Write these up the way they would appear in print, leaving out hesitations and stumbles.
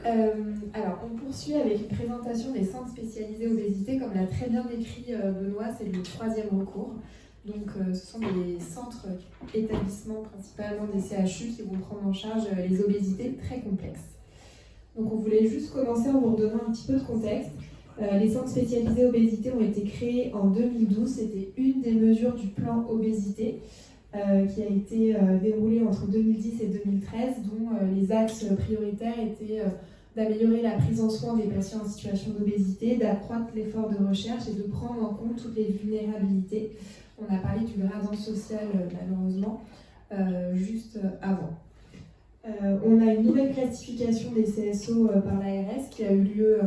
Alors, on poursuit avec une présentation des centres spécialisés obésité. Comme l'a très bien décrit Benoît, c'est le troisième recours. Donc, ce sont des centres établissements, principalement des CHU, qui vont prendre en charge les obésités très complexes. Donc, on voulait juste commencer en vous redonnant un petit peu de contexte. Les centres spécialisés obésité ont été créés en 2012. C'était une des mesures du plan obésité qui a été déroulée entre 2010 et 2013, dont les axes prioritaires étaient d'améliorer la prise en soin des patients en situation d'obésité, d'accroître l'effort de recherche et de prendre en compte toutes les vulnérabilités. On a parlé du gradient social, malheureusement, juste avant. On a une nouvelle classification des CSO par l'ARS qui a eu lieu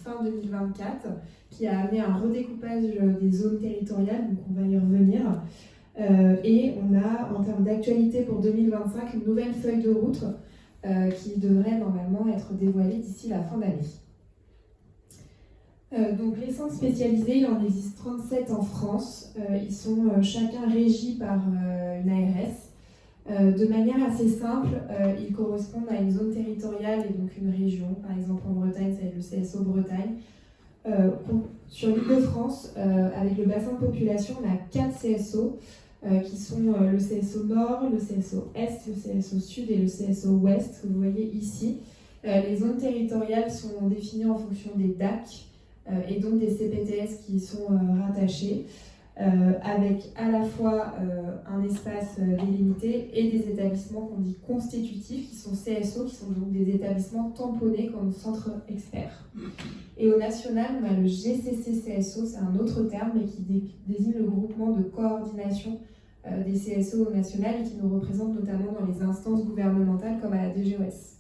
fin 2024, qui a amené un redécoupage des zones territoriales, donc on va y revenir. Et on a, en termes d'actualité pour 2025, une nouvelle feuille de route qui devrait normalement être dévoilée d'ici la fin d'année. Donc les centres spécialisés, il en existe 37 en France. Ils sont chacun régis par une ARS. De manière assez simple, ils correspondent à une zone territoriale et donc une région. Par exemple en Bretagne, c'est le CSO Bretagne. Sur l'Île-de-France, avec le bassin de population, on a 4 CSO qui sont le CSO Nord, le CSO Est, le CSO Sud et le CSO Ouest, que vous voyez ici. Les zones territoriales sont définies en fonction des DAC et donc des CPTS qui y sont rattachés, avec à la fois un espace délimité et des établissements qu'on dit constitutifs, qui sont CSO, qui sont donc des établissements tamponnés comme centres experts. Et au national, on a le GCC-CSO, c'est un autre terme, mais qui désigne le groupement de coordination des CSO au national et qui nous représente notamment dans les instances gouvernementales comme à la DGOS.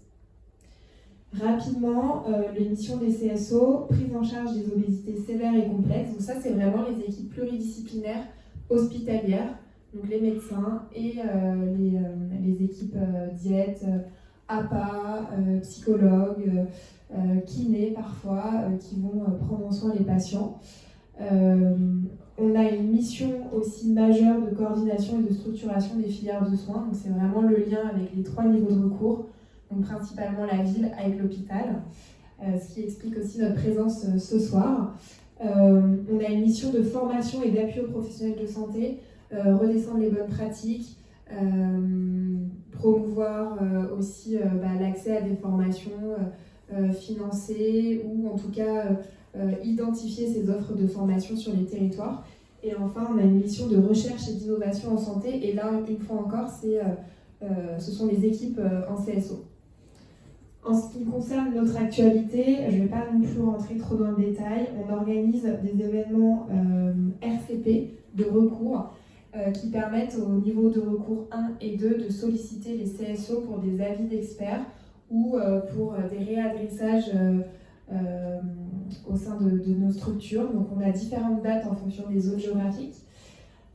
Rapidement, les missions des CSO, prise en charge des obésités sévères et complexes. Donc ça, c'est vraiment les équipes pluridisciplinaires hospitalières, donc les médecins et les équipes diète, APA, psychologues, kinés parfois, qui vont prendre en soin les patients. On a une mission aussi majeure de coordination et de structuration des filières de soins. Donc c'est vraiment le lien avec les 3 niveaux de recours. Donc principalement la ville avec l'hôpital, ce qui explique aussi notre présence ce soir. On a une mission de formation et d'appui aux professionnels de santé, redescendre les bonnes pratiques, promouvoir aussi l'accès à des formations financées ou en tout cas identifier ces offres de formation sur les territoires. Et enfin, on a une mission de recherche et d'innovation en santé. Et là, une fois encore, ce sont les équipes en CSO. En ce qui concerne notre actualité, je ne vais pas non plus rentrer trop dans le détail. On organise des événements RCP de recours qui permettent au niveau de recours 1 et 2 de solliciter les CSO pour des avis d'experts ou pour des réadressages au sein de nos structures. Donc on a différentes dates en fonction des zones géographiques.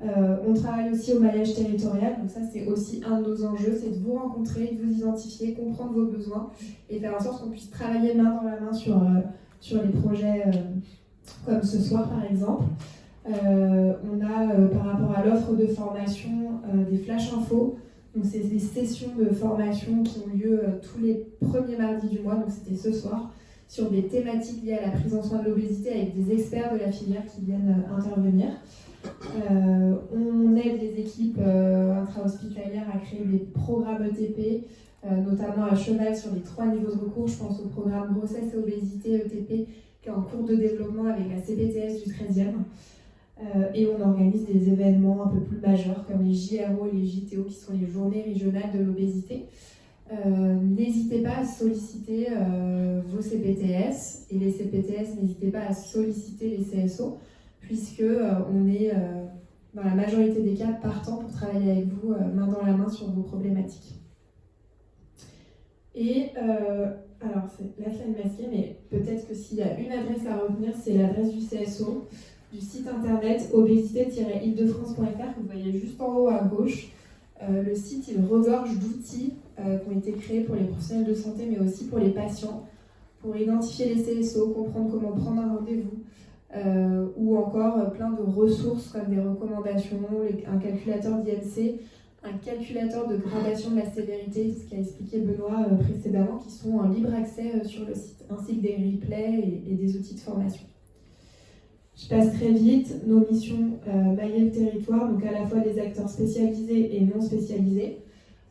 On travaille aussi au maillage territorial, donc ça c'est aussi un de nos enjeux, c'est de vous rencontrer, de vous identifier, comprendre vos besoins et faire en sorte qu'on puisse travailler main dans la main sur les projets comme ce soir par exemple. On a par rapport à l'offre de formation des flash infos, donc c'est des sessions de formation qui ont lieu tous les premiers mardis du mois, donc c'était ce soir, sur des thématiques liées à la prise en soin de l'obésité avec des experts de la filière qui viennent intervenir. On aide les équipes intra-hospitalières à créer des programmes ETP, notamment à cheval sur les 3 niveaux de recours. Je pense au programme grossesse et obésité ETP qui est en cours de développement avec la CPTS du 13e. Et on organise des événements un peu plus majeurs comme les JRO et les JTO qui sont les journées régionales de l'obésité. N'hésitez pas à solliciter vos CPTS et les CPTS, n'hésitez pas à solliciter les CSO puisque on est dans la majorité des cas partant pour travailler avec vous main dans la main sur vos problématiques. Et alors c'est la slide masquée, mais peut-être que s'il y a une adresse à retenir, c'est l'adresse du CSO, du site internet obésité-île-de-france.fr que vous voyez juste en haut à gauche. Le site il regorge d'outils qui ont été créés pour les professionnels de santé mais aussi pour les patients, pour identifier les CSO, comprendre comment prendre un rendez-vous, ou encore plein de ressources comme des recommandations, un calculateur d'IMC, un calculateur de gradation de la sévérité, ce qu'a expliqué Benoît précédemment, qui sont en libre accès sur le site, ainsi que des replays et des outils de formation. Je passe très vite. Nos missions mailler le territoire, donc à la fois des acteurs spécialisés et non spécialisés.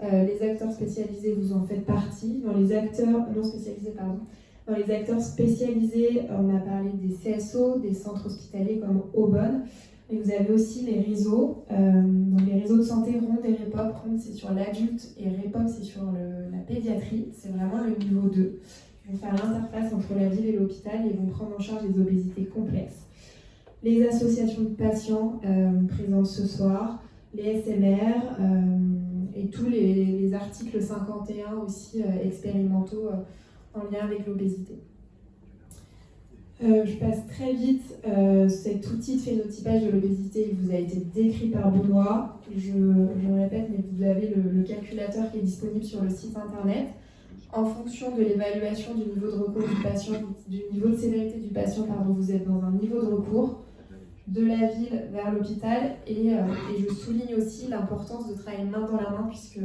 Les acteurs spécialisés, vous en faites partie. Dans les acteurs non spécialisés, pardon. Dans les acteurs spécialisés, on a parlé des CSO, des centres hospitaliers comme Aubonne. Et vous avez aussi les réseaux. Donc les réseaux de santé, ROND et REPOP. ROND, c'est sur l'adulte et REPOP, c'est sur la pédiatrie. C'est vraiment le niveau 2. Ils vont faire l'interface entre la ville et l'hôpital et ils vont prendre en charge des obésités complexes. Les associations de patients présentes ce soir, les SMR et tous les articles 51 aussi expérimentaux en lien avec l'obésité. Je passe très vite. Cet outil de phénotypage de l'obésité vous a été décrit par Benoît. Je le répète, mais vous avez le calculateur qui est disponible sur le site internet. En fonction de l'évaluation du niveau de recours du patient, du niveau de sévérité du patient, vous êtes dans un niveau de recours de la ville vers l'hôpital. Et je souligne aussi l'importance de travailler main dans la main, puisque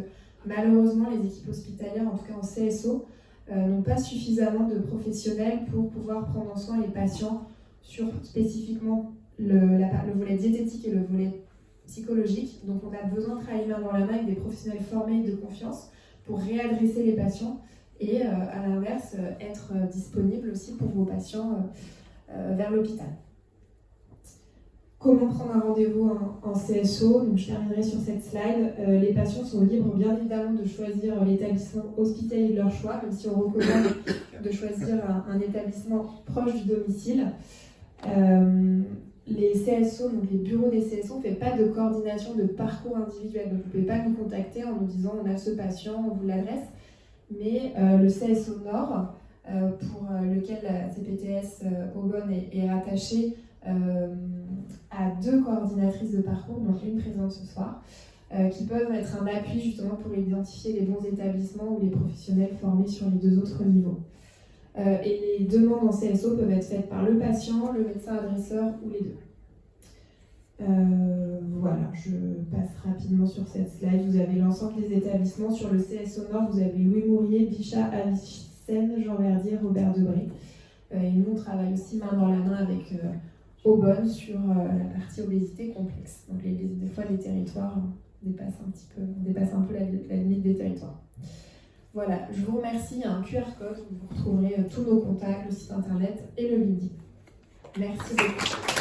malheureusement, les équipes hospitalières, en tout cas en CSO, n'ont pas suffisamment de professionnels pour pouvoir prendre en soin les patients sur spécifiquement le volet diététique et le volet psychologique. Donc on a besoin de travailler main dans la main avec des professionnels formés et de confiance pour réadresser les patients et à l'inverse être disponible aussi pour vos patients vers l'hôpital. Comment prendre un rendez-vous en CSO? Donc, je terminerai sur cette slide. Les patients sont libres, bien évidemment, de choisir l'établissement hospitalier de leur choix, même si on recommande de choisir un établissement proche du domicile. Les CSO, donc les bureaux des CSO, ne font pas de coordination de parcours individuel. Donc, vous ne pouvez pas nous contacter en nous disant on a ce patient, on vous l'adresse. Mais le CSO Nord, pour lequel la CPTS Aubonne est rattachée, à 2 coordinatrices de parcours, donc une présente ce soir, qui peuvent être un appui justement pour identifier les bons établissements ou les professionnels formés sur les 2 autres niveaux. Et les demandes en CSO peuvent être faites par le patient, le médecin adresseur ou les 2. Voilà, je passe rapidement sur cette slide. Vous avez l'ensemble des établissements. Sur le CSO Nord, vous avez Louis Mourier, Bichat, Avicenne, Jean Verdier, Robert Debré. Et nous, on travaille aussi main dans la main avec Aubonne sur la partie obésité complexe. Donc des fois, les territoires dépassent un peu la limite des territoires. Voilà, je vous remercie. Il y a un QR code où vous retrouverez tous nos contacts, le site internet et le LinkedIn. Merci beaucoup.